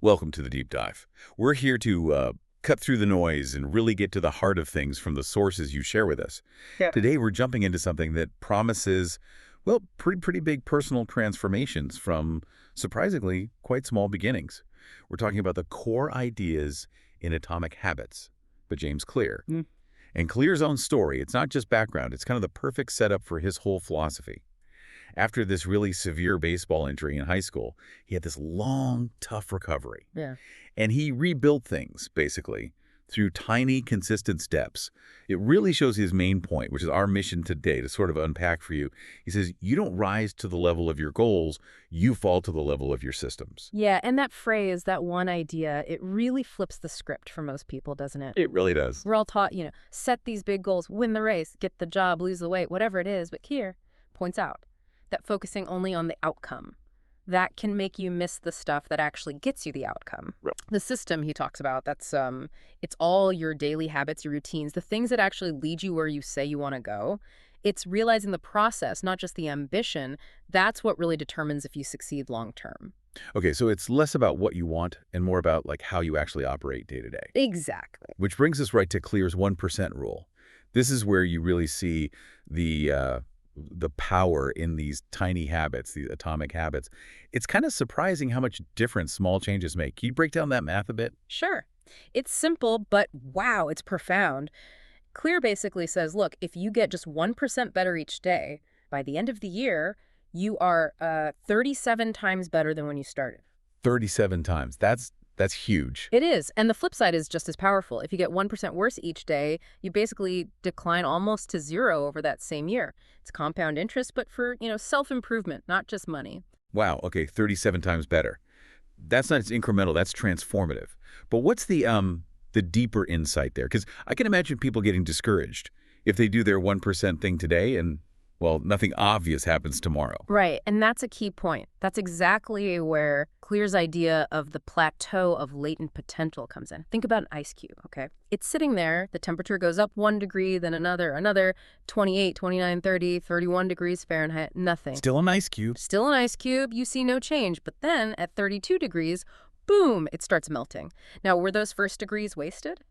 Welcome to the deep dive. We're here to cut through the noise and really get to the heart of things from the sources you share with us. Yeah. Today, we're jumping into something that promises, well, pretty big personal transformations from surprisingly quite small beginnings. We're talking about the core ideas in Atomic Habits by James Clear. Mm. And Clear's own story, it's not just background, it's kind of the perfect setup for his whole philosophy. After this really severe baseball injury in high school, he had this long, tough recovery. Yeah. And he rebuilt things, basically, through tiny, consistent steps. It really shows his main point, which is our mission today to sort of unpack for you. He says, you don't rise to the level of your goals, you fall to the level of your systems. Yeah, and that phrase, that one idea, it really flips the script for most people, doesn't it? It really does. We're all taught, set these big goals, win the race, get the job, lose the weight, whatever it is. But Kier points out that focusing only on the outcome, that can make you miss the stuff that actually gets you the outcome. Right. The system he talks about, that's it's all your daily habits, your routines, the things that actually lead you where you say you want to go. It's realizing the process, not just the ambition. That's what really determines if you succeed long term. Okay, so it's less about what you want and more about like how you actually operate day to day. Exactly. Which brings us right to Clear's 1% rule. This is where you really see the power in these tiny habits, these atomic habits. It's kind of surprising how much difference small changes make. Can you break down that math a bit? Sure. It's simple, but wow, it's profound. Clear basically says, look, if you get just 1% better each day, by the end of the year, you are 37 times better than when you started. 37 times. That's huge. It is. And the flip side is just as powerful. If you get 1% worse each day, you basically decline almost to zero over that same year. It's compound interest, but for, self-improvement, not just money. Wow, okay, 37 times better. That's not just incremental, that's transformative. But what's the deeper insight there? Because I can imagine people getting discouraged if they do their 1% thing today and, well, nothing obvious happens tomorrow. Right, and that's a key point. That's exactly where Clear's idea of the plateau of latent potential comes in. Think about an ice cube, okay? It's sitting there, the temperature goes up 1 degree, then another, 28, 29, 30, 31 degrees Fahrenheit, nothing. Still an ice cube. Still an ice cube, you see no change. But then at 32 degrees, boom, it starts melting. Now, were those first degrees wasted?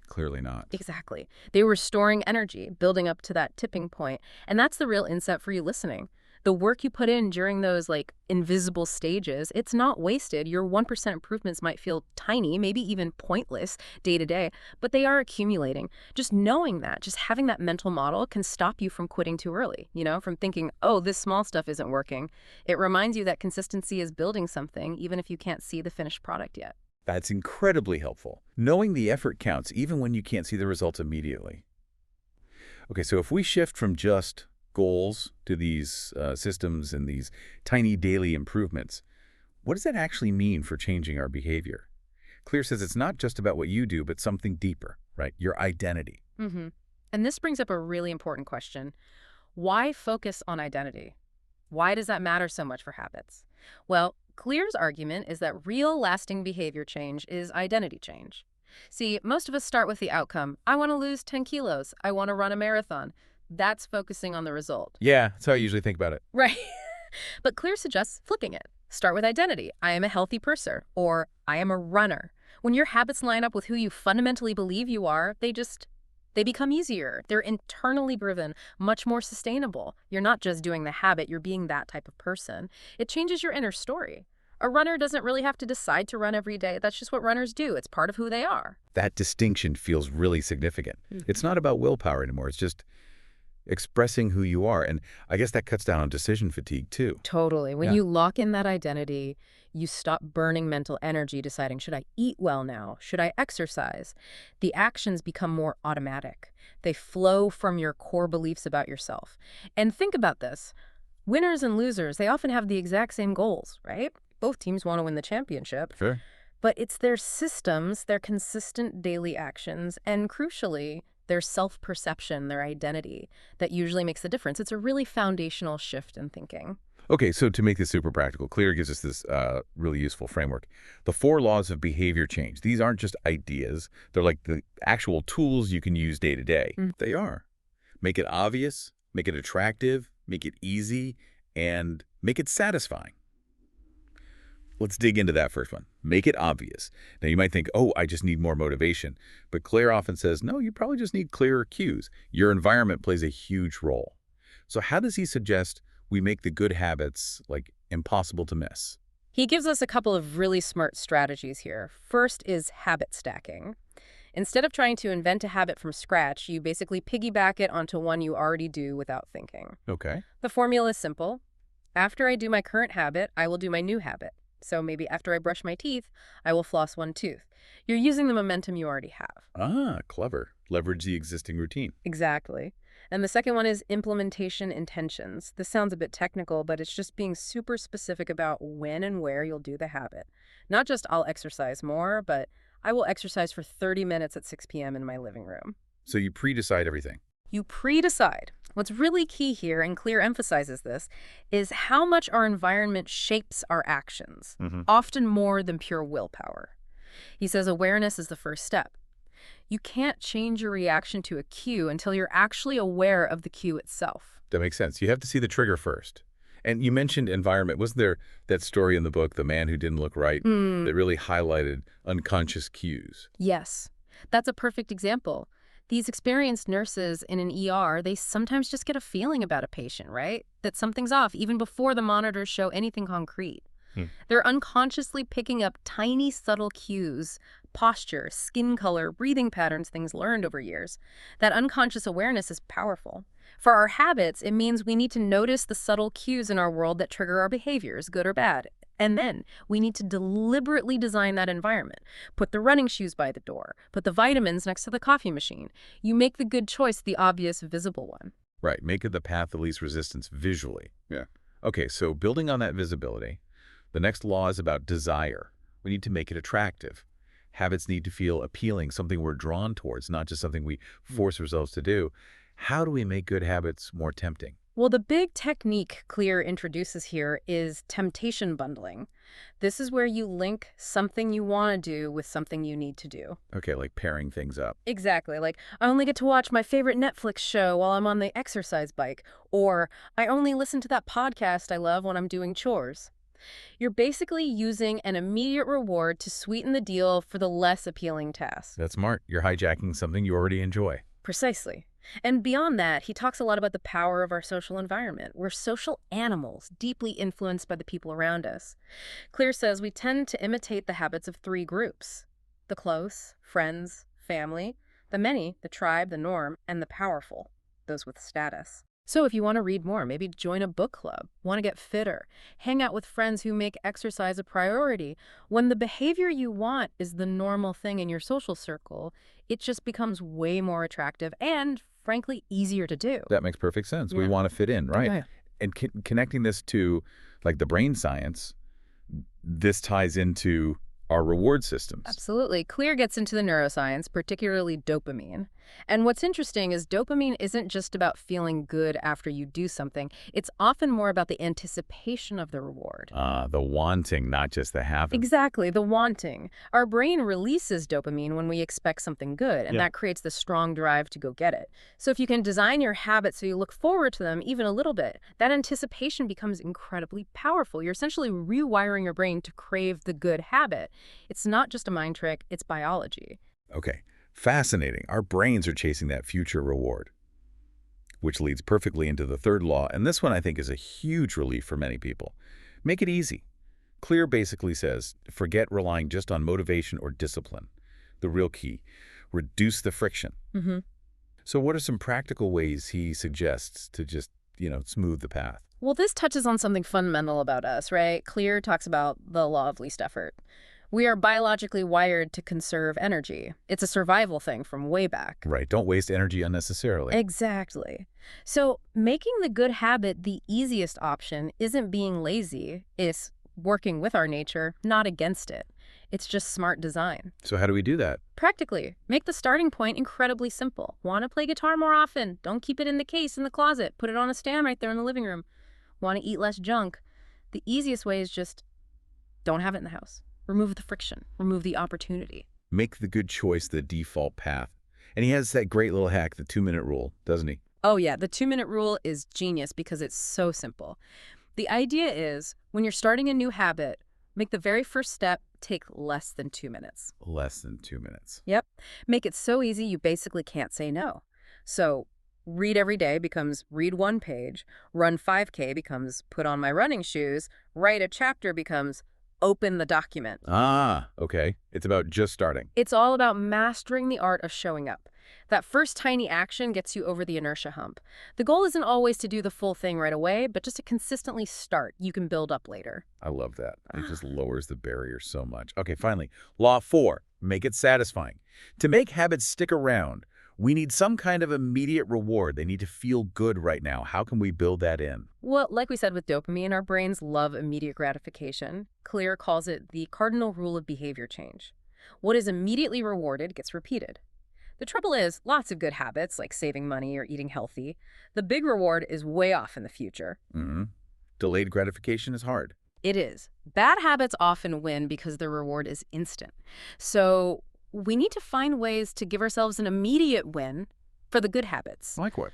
Clearly not. Exactly. They were storing energy, building up to that tipping point. And that's the real insight for you listening. The work you put in during those invisible stages, it's not wasted. Your 1% improvements might feel tiny, maybe even pointless day to day, but they are accumulating. Just knowing that, just having that mental model can stop you from quitting too early, from thinking, oh, this small stuff isn't working. It reminds you that consistency is building something, even if you can't see the finished product yet. That's incredibly helpful. Knowing the effort counts even when you can't see the results immediately. Okay, so if we shift from just goals to these systems and these tiny daily improvements, what does that actually mean for changing our behavior? Clear says it's not just about what you do, but something deeper, right? Your identity. Mm-hmm. And this brings up a really important question. Why focus on identity? Why does that matter so much for habits? Well, Clear's argument is that real lasting behavior change is identity change. See, most of us start with the outcome. I want to lose 10 kilos. I want to run a marathon. That's focusing on the result. Yeah, that's how I usually think about it. Right. But Clear suggests flipping it. Start with identity. I am a healthy person, or I am a runner. When your habits line up with who you fundamentally believe you are, they become easier. They're internally driven, much more sustainable. You're not just doing the habit, you're being that type of person. It changes your inner story. A runner doesn't really have to decide to run every day. That's just what runners do. It's part of who they are. That distinction feels really significant. It's not about willpower anymore. It's just expressing who you are. And I guess that cuts down on decision fatigue too. Totally. When Yeah. you lock in that identity, you stop burning mental energy deciding, should I eat well now? Should I exercise? The actions become more automatic. They flow from your core beliefs about yourself. And think about this. Winners and losers, they often have the exact same goals, right? Both teams want to win the championship. Fair. But it's their systems, their consistent daily actions, and crucially, their self-perception, their identity, that usually makes the difference. It's a really foundational shift in thinking. Okay, so to make this super practical, Clear gives us this really useful framework. The 4 laws of behavior change. These aren't just ideas. They're like the actual tools you can use day to day. They are. Make it obvious, make it attractive, make it easy, and make it satisfying. Let's dig into that first one. Make it obvious. Now, you might think, oh, I just need more motivation. But Claire often says, no, you probably just need clearer cues. Your environment plays a huge role. So how does he suggest we make the good habits, like, impossible to miss? He gives us a couple of really smart strategies here. First is habit stacking. Instead of trying to invent a habit from scratch, you basically piggyback it onto one you already do without thinking. Okay. The formula is simple. After I do my current habit, I will do my new habit. So maybe after I brush my teeth, I will floss one tooth. You're using the momentum you already have. Ah, clever. Leverage the existing routine. Exactly. And the second one is implementation intentions. This sounds a bit technical, but it's just being super specific about when and where you'll do the habit. Not just I'll exercise more, but I will exercise for 30 minutes at 6 p.m. in my living room. So you pre-decide everything. You pre-decide. What's really key here, and Clear emphasizes this, is how much our environment shapes our actions, often more than pure willpower. He says awareness is the first step. You can't change your reaction to a cue until you're actually aware of the cue itself. That makes sense. You have to see the trigger first. And you mentioned environment. Wasn't there that story in the book, The Man Who Didn't Look Right, that really highlighted unconscious cues? Yes, that's a perfect example. These experienced nurses in an ER, they sometimes just get a feeling about a patient, right? That something's off even before the monitors show anything concrete. They're unconsciously picking up tiny, subtle cues, posture, skin color, breathing patterns, things learned over years. That unconscious awareness is powerful. For our habits, it means we need to notice the subtle cues in our world that trigger our behaviors, good or bad. And then we need to deliberately design that environment. Put the running shoes by the door. Put the vitamins next to the coffee machine. You make the good choice the obvious, visible one. Right. Make it the path of least resistance visually. Yeah. Okay, so building on that visibility, the next law is about desire. We need to make it attractive. Habits need to feel appealing, something we're drawn towards, not just something we force ourselves to do. How do we make good habits more tempting? Well, the big technique Clear introduces here is temptation bundling. This is where you link something you want to do with something you need to do. Okay, like pairing things up. Exactly. Like, I only get to watch my favorite Netflix show while I'm on the exercise bike. Or, I only listen to that podcast I love when I'm doing chores. You're basically using an immediate reward to sweeten the deal for the less appealing task. That's smart. You're hijacking something you already enjoy. Precisely. And beyond that, he talks a lot about the power of our social environment. We're social animals, deeply influenced by the people around us. Clear says we tend to imitate the habits of three groups: the close, friends, family; the many, the tribe, the norm; and the powerful, those with status. So if you want to read more, maybe join a book club, want to get fitter, hang out with friends who make exercise a priority. When the behavior you want is the normal thing in your social circle, it just becomes way more attractive and, frankly, easier to do. That makes perfect sense. We Yeah. want to fit in, right? Yeah. And connecting this to, like, the brain science, this ties into our reward systems. Absolutely. Clear gets into the neuroscience, particularly dopamine. And what's interesting is dopamine isn't just about feeling good after you do something. It's often more about the anticipation of the reward. The wanting, not just the having. Exactly, the wanting. Our brain releases dopamine when we expect something good, and Yeah. that creates the strong drive to go get it. So if you can design your habits so you look forward to them even a little bit, that anticipation becomes incredibly powerful. You're essentially rewiring your brain to crave the good habit. It's not just a mind trick, it's biology. Okay, fascinating. Our brains are chasing that future reward, which leads perfectly into the third law, and this one I think is a huge relief for many people. Make it easy. Clear basically says, forget relying just on motivation or discipline. The real key, reduce the friction. So what are some practical ways he suggests to just, smooth the path? Well, this touches on something fundamental about us, right? Clear talks about the law of least effort. We are biologically wired to conserve energy. It's a survival thing from way back. Right, don't waste energy unnecessarily. Exactly. So making the good habit the easiest option isn't being lazy. It's working with our nature, not against it. It's just smart design. So how do we do that? Practically, make the starting point incredibly simple. Want to play guitar more often? Don't keep it in the case in the closet. Put it on a stand right there in the living room. Want to eat less junk? The easiest way is just don't have it in the house. Remove the friction. Remove the opportunity. Make the good choice the default path. And he has that great little hack, the 2-minute rule, doesn't he? Oh yeah, the 2-minute rule is genius because it's so simple. The idea is when you're starting a new habit, Make the very first step take less than 2 minutes. Less than 2 minutes. Yep. Make it so easy you basically can't say no. So read every day becomes read one page, run 5K becomes put on my running shoes, write a chapter becomes open the document. Ah, okay. It's about just starting. It's all about mastering the art of showing up. That first tiny action gets you over the inertia hump. The goal isn't always to do the full thing right away, but just to consistently start. You can build up later. I love that. It just lowers the barrier so much. Okay, finally, law 4, make it satisfying. To make habits stick around, we need some kind of immediate reward. They need to feel good right now. How can we build that in? Well, like we said with dopamine, our brains love immediate gratification. Clear calls it the cardinal rule of behavior change. What is immediately rewarded gets repeated. The trouble is, lots of good habits, like saving money or eating healthy, the big reward is way off in the future. Delayed gratification is hard. It is. Bad habits often win because the reward is instant. So we need to find ways to give ourselves an immediate win for the good habits. Like what?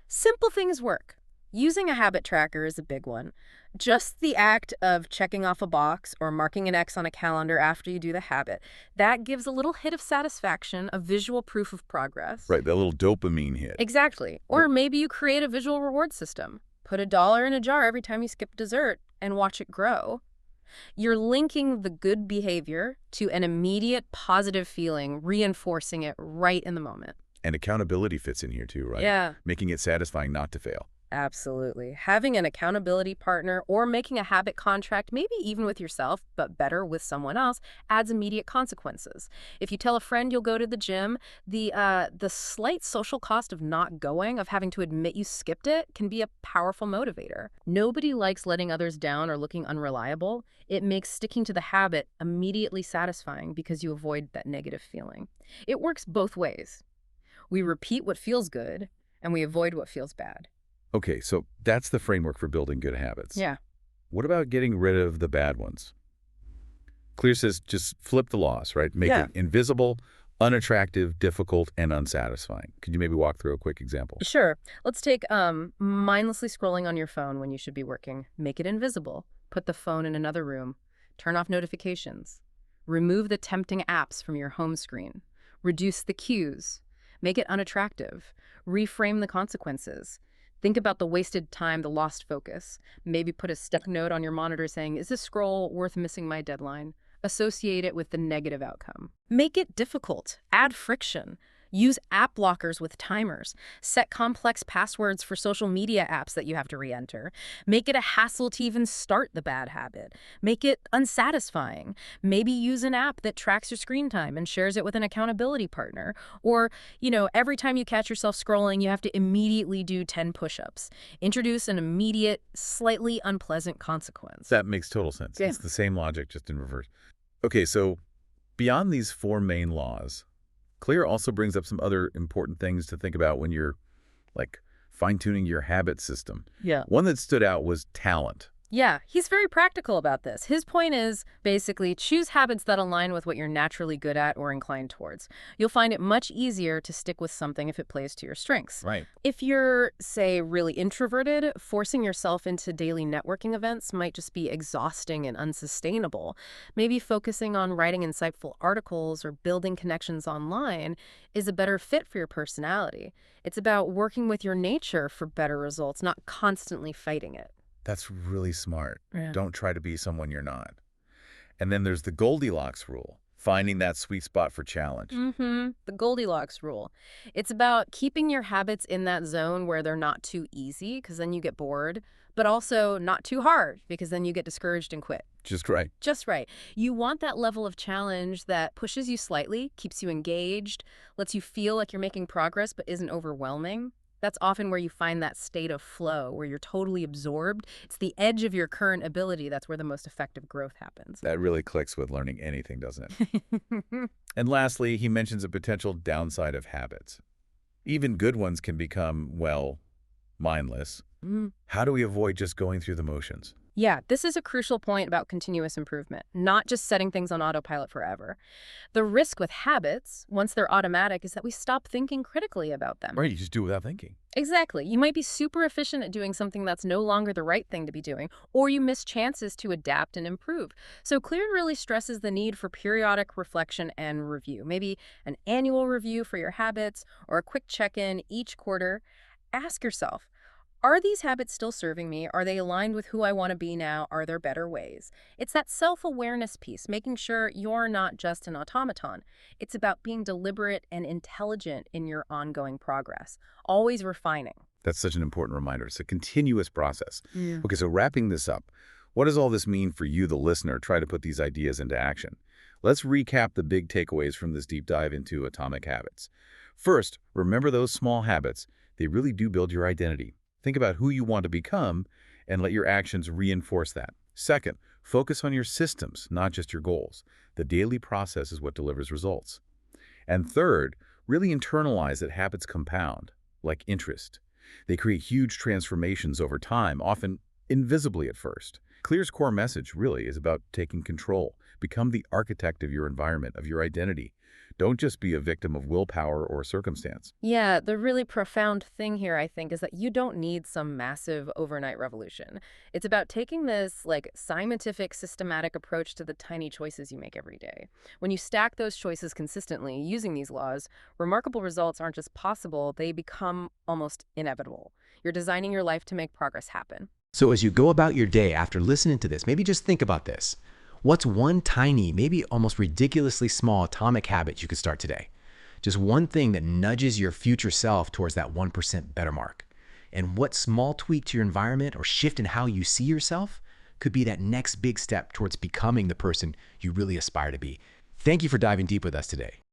Simple things work. Using a habit tracker is a big one. Just the act of checking off a box or marking an X on a calendar after you do the habit, that gives a little hit of satisfaction, a visual proof of progress. Right, that little dopamine hit. Exactly. Or maybe you create a visual reward system. Put $1 in a jar every time you skip dessert and watch it grow. You're linking the good behavior to an immediate positive feeling, reinforcing it right in the moment. And accountability fits in here too, right? Yeah. Making it satisfying not to fail. Absolutely. Having an accountability partner or making a habit contract, maybe even with yourself, but better with someone else, adds immediate consequences. If you tell a friend you'll go to the gym, the slight social cost of not going, of having to admit you skipped it, can be a powerful motivator. Nobody likes letting others down or looking unreliable. It makes sticking to the habit immediately satisfying because you avoid that negative feeling. It works both ways. We repeat what feels good, and we avoid what feels bad. Okay, so that's the framework for building good habits. Yeah. What about getting rid of the bad ones? Clear says just flip the laws, right? Make it invisible, unattractive, difficult, and unsatisfying. Could you maybe walk through a quick example? Sure. Let's take mindlessly scrolling on your phone when you should be working. Make it invisible. Put the phone in another room. Turn off notifications. Remove the tempting apps from your home screen. Reduce the cues. Make it unattractive. Reframe the consequences. Think about the wasted time, the lost focus. Maybe put a stuck note on your monitor saying, is this scroll worth missing my deadline? Associate it with the negative outcome. Make it difficult. Add friction. Use app blockers with timers. Set complex passwords for social media apps that you have to re-enter. Make it a hassle to even start the bad habit. Make it unsatisfying. Maybe use an app that tracks your screen time and shares it with an accountability partner. Or, every time you catch yourself scrolling, you have to immediately do 10 push-ups. Introduce an immediate, slightly unpleasant consequence. That makes total sense. Yeah. It's the same logic, just in reverse. Okay, so beyond these 4 main laws, Clear also brings up some other important things to think about when you're, fine-tuning your habit system. Yeah. One that stood out was talent. Yeah, he's very practical about this. His point is basically choose habits that align with what you're naturally good at or inclined towards. You'll find it much easier to stick with something if it plays to your strengths. Right. If you're, say, really introverted, forcing yourself into daily networking events might just be exhausting and unsustainable. Maybe focusing on writing insightful articles or building connections online is a better fit for your personality. It's about working with your nature for better results, not constantly fighting it. That's really smart. Yeah. Don't try to be someone you're not. And then there's the Goldilocks rule, finding that sweet spot for challenge. The Goldilocks rule. It's about keeping your habits in that zone where they're not too easy, because then you get bored, but also not too hard, because then you get discouraged and quit. Just right. Just right. You want that level of challenge that pushes you slightly, keeps you engaged, lets you feel like you're making progress, but isn't overwhelming. That's often where you find that state of flow, where you're totally absorbed. It's the edge of your current ability. That's where the most effective growth happens. That really clicks with learning anything, doesn't it? And lastly, he mentions a potential downside of habits. Even good ones can become, mindless. How do we avoid just going through the motions? Yeah, this is a crucial point about continuous improvement, not just setting things on autopilot forever. The risk with habits, once they're automatic, is that we stop thinking critically about them. Right, you just do it without thinking. Exactly. You might be super efficient at doing something that's no longer the right thing to be doing, or you miss chances to adapt and improve. So, Clear really stresses the need for periodic reflection and review. Maybe an annual review for your habits or a quick check in each quarter. Ask yourself, are these habits still serving me? Are they aligned with who I want to be now? Are there better ways? It's that self awareness piece, making sure you're not just an automaton. It's about being deliberate and intelligent in your ongoing progress, always refining. That's such an important reminder. It's a continuous process. Yeah. Okay, so wrapping this up, what does all this mean for you, the listener, try to put these ideas into action? Let's recap the big takeaways from this deep dive into atomic habits. First, remember those small habits. They really do build your identity. Think about who you want to become and let your actions reinforce that. Second, focus on your systems, not just your goals. The daily process is what delivers results. And third, really internalize that habits compound, like interest. They create huge transformations over time, often invisibly at first. Clear's core message really is about taking control. Become the architect of your environment, of your identity. Don't just be a victim of willpower or circumstance. Yeah, the really profound thing here, I think, is that you don't need some massive overnight revolution. It's about taking this, like, scientific, systematic approach to the tiny choices you make every day. When you stack those choices consistently using these laws, remarkable results aren't just possible, they become almost inevitable. You're designing your life to make progress happen. So as you go about your day after listening to this, maybe just think about this. What's one tiny, maybe almost ridiculously small atomic habit you could start today? Just one thing that nudges your future self towards that 1% better mark. And what small tweak to your environment or shift in how you see yourself could be that next big step towards becoming the person you really aspire to be. Thank you for diving deep with us today.